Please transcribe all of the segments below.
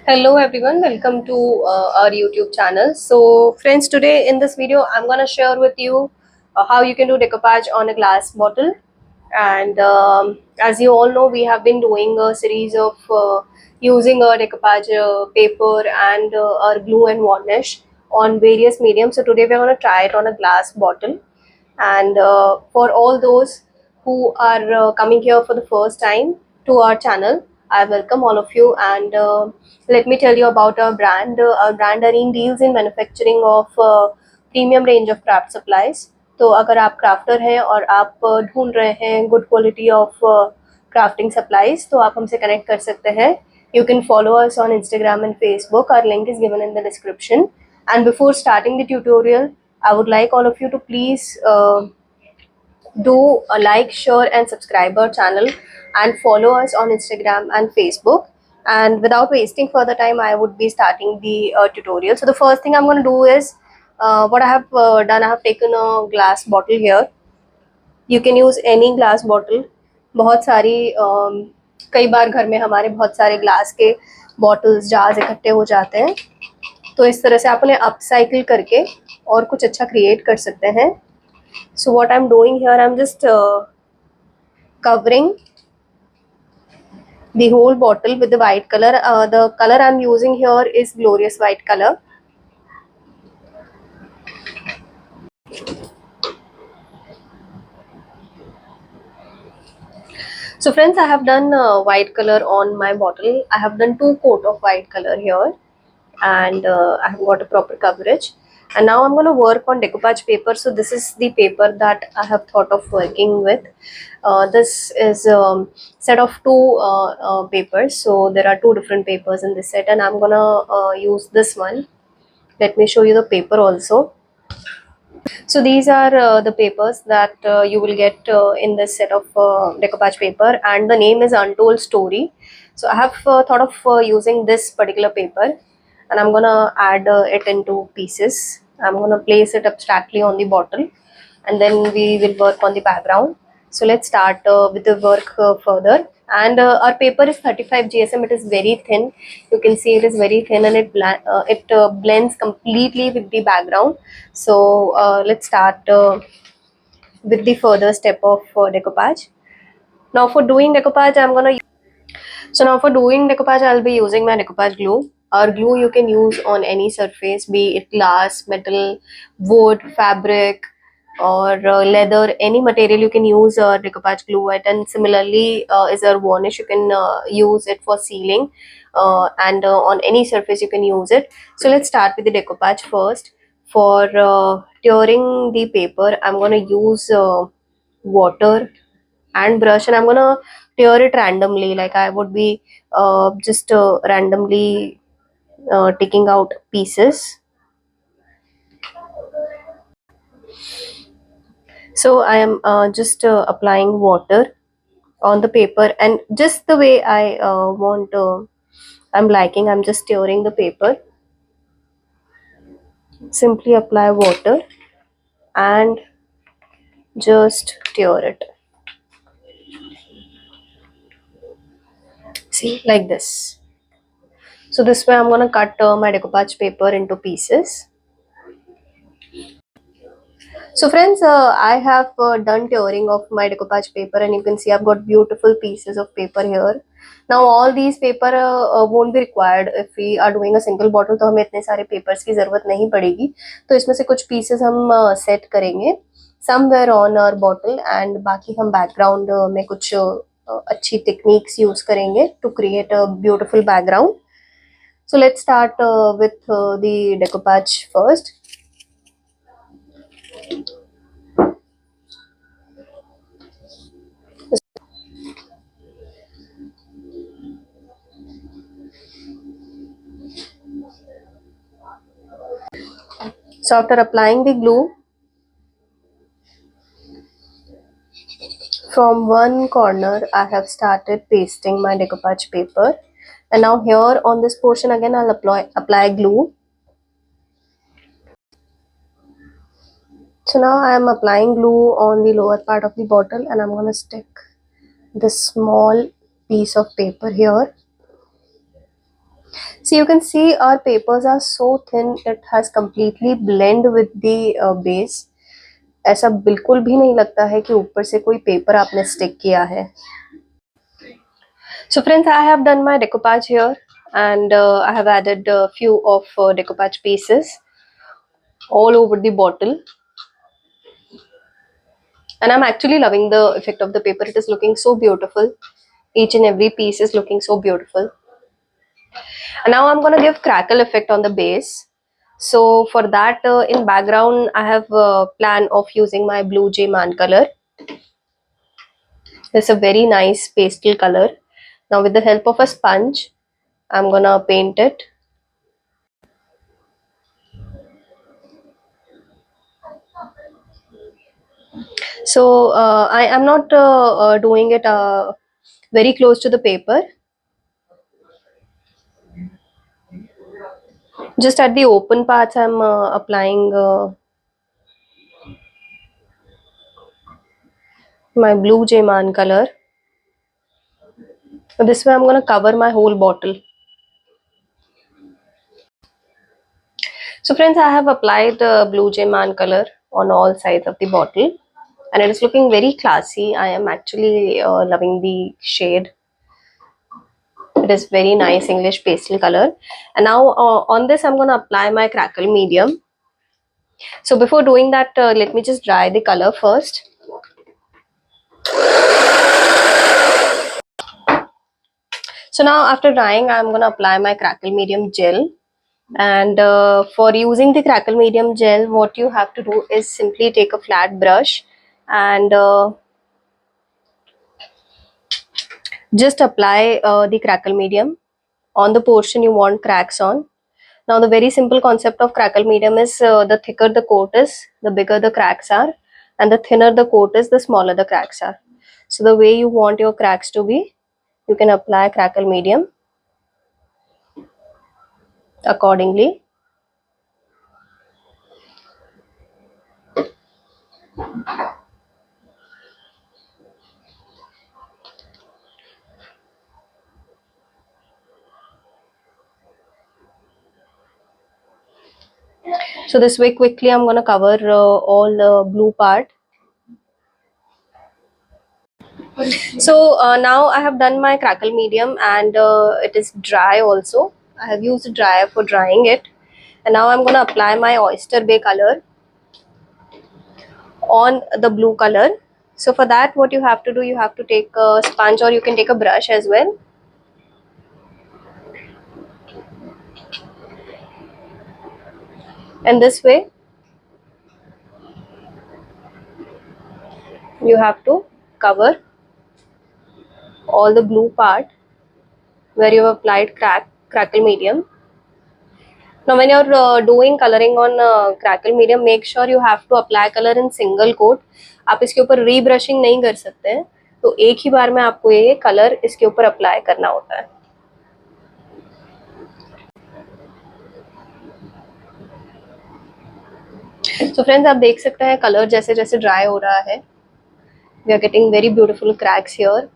Hello everyone, welcome to our YouTube channel. So friends, today in this video I'm gonna share with you how you can do decoupage on a glass bottle. And as you all know, we have been doing a series of using a decoupage paper and our glue and varnish on various mediums. So today we're gonna try it on a glass bottle. And for all those who are coming here for the first time to our channel, I welcome all of you. And let me tell you about our brand. Our brand Arene deals in manufacturing of premium range of craft supplies. तो अगर आप crafter हैं और आप ढूंढ रहे हैं good quality of crafting supplies, तो आप हमसे कनेक्ट कर सकते हैं. You can follow us on Instagram and Facebook. Our link is given in the description. And before starting the tutorial, I would like all of you to please do a like, share and subscribe our channel and follow us on Instagram and Facebook. And without wasting further time, I would be starting the tutorial. So the first thing I'm going to do is what I have done. I have taken a glass bottle here. You can use any glass bottle. बहुत सारी कई बार घर में हमारे बहुत सारे glass के bottles jars इकट्ठे हो जाते हैं, तो इस तरह से आप उन्हें अपसाइकिल करके और कुछ अच्छा क्रिएट कर सकते हैं. So what I'm doing here, I'm just covering the whole bottle with the white color. The color I'm using here is glorious white color. So friends, I have done white color on my bottle. I have done 2 coat of white color here, and I have got a proper coverage. And now I'm going to work on decoupage paper. So this is the paper that I have thought of working with. This is set of 2 papers. So there are 2 different papers in this set, and I'm gonna use this one. Let me show you the paper also. So these are the papers that you will get in this set of decoupage paper, and the name is Untold Story. So I have thought of using this particular paper, and I'm gonna add it into pieces. I'm gonna place it abstractly on the bottle, and then we will work on the background. So let's start with the work further. And our paper is 35 GSM. It is very thin. You can see it is very thin, and it blends completely with the background. So let's start with the further step of decoupage. Now for doing decoupage, I'll be using my decoupage glue. Our glue you can use on any surface, be it glass, metal, wood, fabric, or leather. Any material you can use decoupage glue at. And similarly is our varnish. You can use it for sealing, and on any surface you can use it. So let's start with the decoupage first. For tearing the paper, I'm going to use water and brush, and I'm gonna tear it randomly. Like I would be just randomly taking out pieces. So I am just applying water on the paper, and just the way I want. I'm liking. I'm just tearing the paper. Simply apply water and just tear it. See, like this. So this way I'm gonna cut my decoupage paper into pieces. So friends, I have done tearing of my decoupage paper, and you can see I've got beautiful pieces of paper here. Now all these paper won't be required if we are doing a single bottle, तो हमें इतने सारे papers की ज़रूरत नहीं पड़ेगी. तो इसमें से कुछ pieces हम set करेंगे somewhere on our bottle, and बाकी हम background में कुछ अच्छी techniques use करेंगे to create a beautiful background. So let's start with the decoupage first. So after applying the glue, from one corner I have started pasting my decoupage paper, and now here on this portion again I'll apply glue. So now I am applying glue on the lower part of the bottle, and I'm gonna stick this small piece of paper here. So you can see our papers are so thin, it has completely blend with the base. ऐसा बिल्कुल भी नहीं लगता है कि ऊपर से कोई पेपर आपने स्टिक किया है. So friends, I have done my decoupage here, and I have added a few of decoupage pieces all over the bottle, and I'm actually loving the effect of the paper. It is looking so beautiful. Each and every piece is looking so beautiful. And now I'm gonna give crackle effect on the base. So for that, in background, I have a plan of using my Blue Jay Man color. It's a very nice pastel color. Now with the help of a sponge, I'm gonna paint it. So I am not doing it very close to the paper. Just at the open parts, I'm applying my Blue Jay Man color. This way I'm gonna cover my whole bottle. So friends, I have applied Blue Jay Man color on all sides of the bottle, and it is looking very classy. I am actually loving the shade. It is very nice English pastel color. And now on this I'm gonna apply my crackle medium. So before doing that, let me just dry the color first. So now after drying, I'm gonna apply my crackle medium gel. And for using the crackle medium gel, what you have to do is simply take a flat brush and just apply the crackle medium on the portion you want cracks on. Now the very simple concept of crackle medium is the thicker the coat is, the bigger the cracks are, and the thinner the coat is, the smaller the cracks are. So the way you want your cracks to be, you can apply crackle medium accordingly. So this way quickly I'm going to cover all the blue part. So now I have done my crackle medium, and it is dry also. I have used a dryer for drying it, and now I'm going to apply my oyster bay color on the blue color. So for that, what you have to do, you have to take a sponge, or you can take a brush as well. And this way you have to cover all the blue part where you have applied crackle medium. Now when you're doing coloring on crackle medium, make sure you have to apply color in single coat. आप इसके ऊपर रीब्रशिंग नहीं कर सकते हैं, तो एक ही बार में आपको ये कलर इसके ऊपर अप्लाई करना होता है. So फ्रेंड्स, आप देख सकते हैं कलर जैसे जैसे ड्राई हो रहा है, we are getting very beautiful cracks here.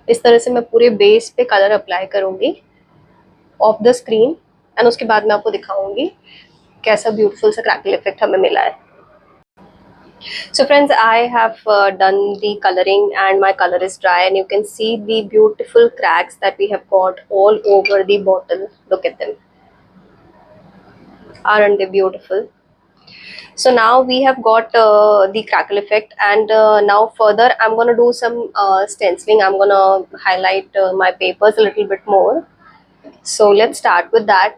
इस तरह से मैं पूरे बेस पे कलर अप्लाई करूंगी ऑफ द स्क्रीन, एंड उसके बाद मैं आपको दिखाऊंगी कैसा ब्यूटीफुल सा क्रैकल इफेक्ट हमें मिला है. So friends, I have done the coloring and my color is dry, and you can see the beautiful cracks that we have got all over the bottle. Look at them. Aren't they beautiful? So now we have got the crackle effect, and now further I'm going to do some stenciling. I'm going to highlight my papers a little bit more. So let's start with that.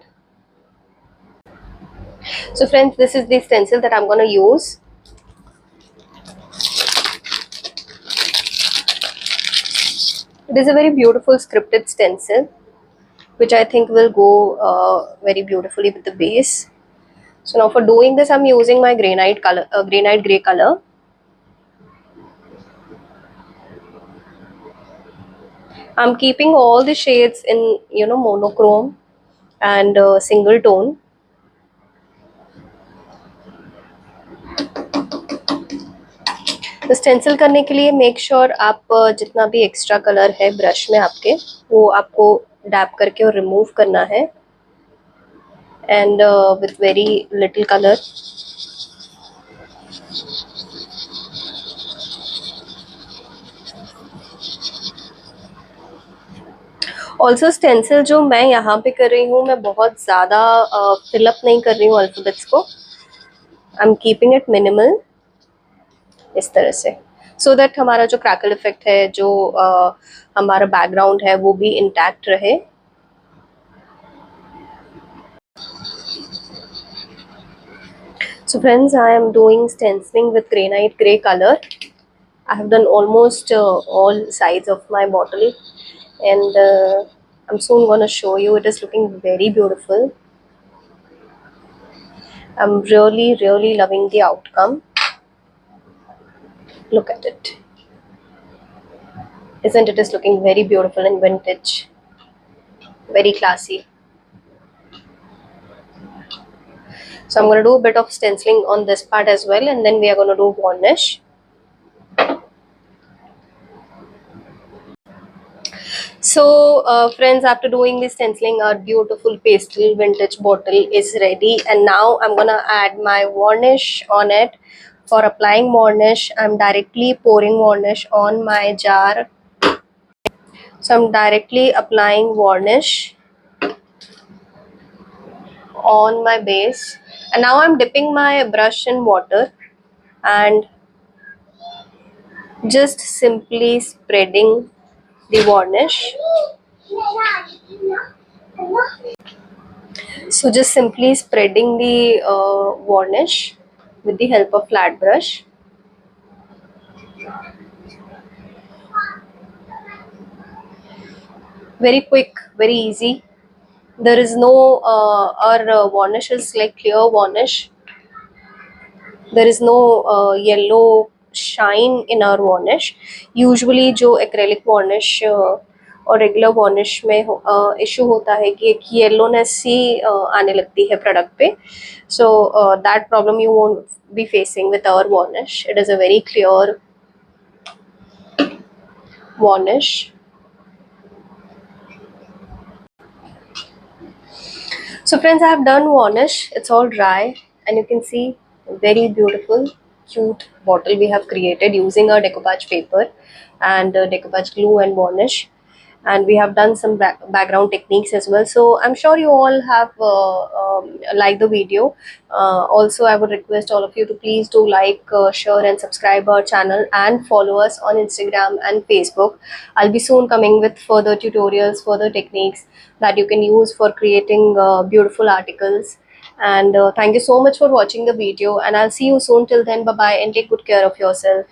So friends, this is the stencil that I'm going to use. It is a very beautiful scripted stencil, which I think will go very beautifully with the base. So now for doing this, I'm using my granite gray color. I'm keeping all the shades in monochrome and single tone. तो stencil करने के लिए make sure आप जितना भी extra colour है brush में आपके, वो आपको डैप करके और रिमूव करना है, and with very little colour. Also stencil जो मैं यहाँ पे कर रही हूँ, मैं बहुत ज़्यादा फिलअप नहीं कर रही हूँ अल्फ़ाबेट्स को. I am keeping it minimal इस तरह से, सो दैट हमारा जो क्रैकल इफेक्ट है, जो हमारा बैकग्राउंड है, वो भी इंटैक्ट रहे. So friends, I am doing stenciling with granite grey color. I have done almost all sides of my bottle, and I'm soon gonna show you. It is looking very beautiful. I'm really loving the outcome. Look at it. Isn't it is looking very beautiful and vintage, very classy. So I'm going to do a bit of stenciling on this part as well, and then we are going to do varnish. So friends, after doing this stenciling, our beautiful pastel vintage bottle is ready, and now I'm going to add my varnish on it. For applying varnish, I'm directly pouring varnish on my jar. So I'm directly applying varnish on my base, and now I'm dipping my brush in water and just simply spreading the varnish. So just simply spreading the varnish with the help of flat brush. Very quick, very easy. There is no our varnish is like clear varnish. There is no yellow shine in our varnish. Usually जो acrylic varnish और regular varnish में issue होता है कि एक yellowness सी आने लगती है प्रोडक्ट पे. So that problem you won't be facing with our varnish. It is a very clear varnish. So friends, I have done varnish. It's all dry, and you can see very beautiful, cute bottle we have created using our decoupage paper and decoupage glue and varnish. And we have done some background techniques as well. So I'm sure you all have liked the video. Also, I would request all of you to please do like, share and subscribe our channel, and follow us on Instagram and Facebook. I'll be soon coming with further tutorials, further techniques that you can use for creating beautiful articles. And thank you so much for watching the video, and I'll see you soon. Till then, bye bye, and take good care of yourself.